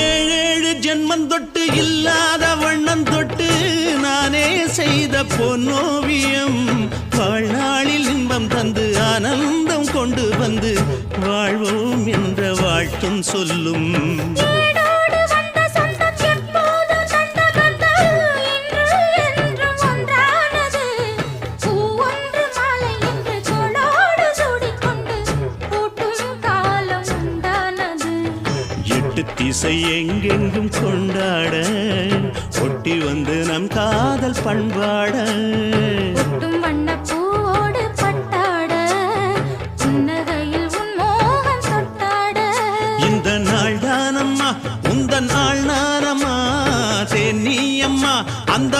ஏழேழு ஜென்மம் தொட்டு இல்லாத வண்ணம் தொட்டு நானே செய்த பொன்னோவியம் வாழ்நாளில் இன்பம் தந்து ஆனந்தம் கொண்டு வந்து வாழ்வோம் என்ற வாழ்த்தும் சொல்லும். திசை எங்கெங்கும் கொண்டாட ஒட்டி வந்து நம் காதல் பண்பாட வண்ணப்பூவோடு பட்டாட புன்னகையில் உன் மோகம் தொட்டாட இந்த நாள் தானம்மா உந்த நாள் நானம்மா தேனியம்மா அந்த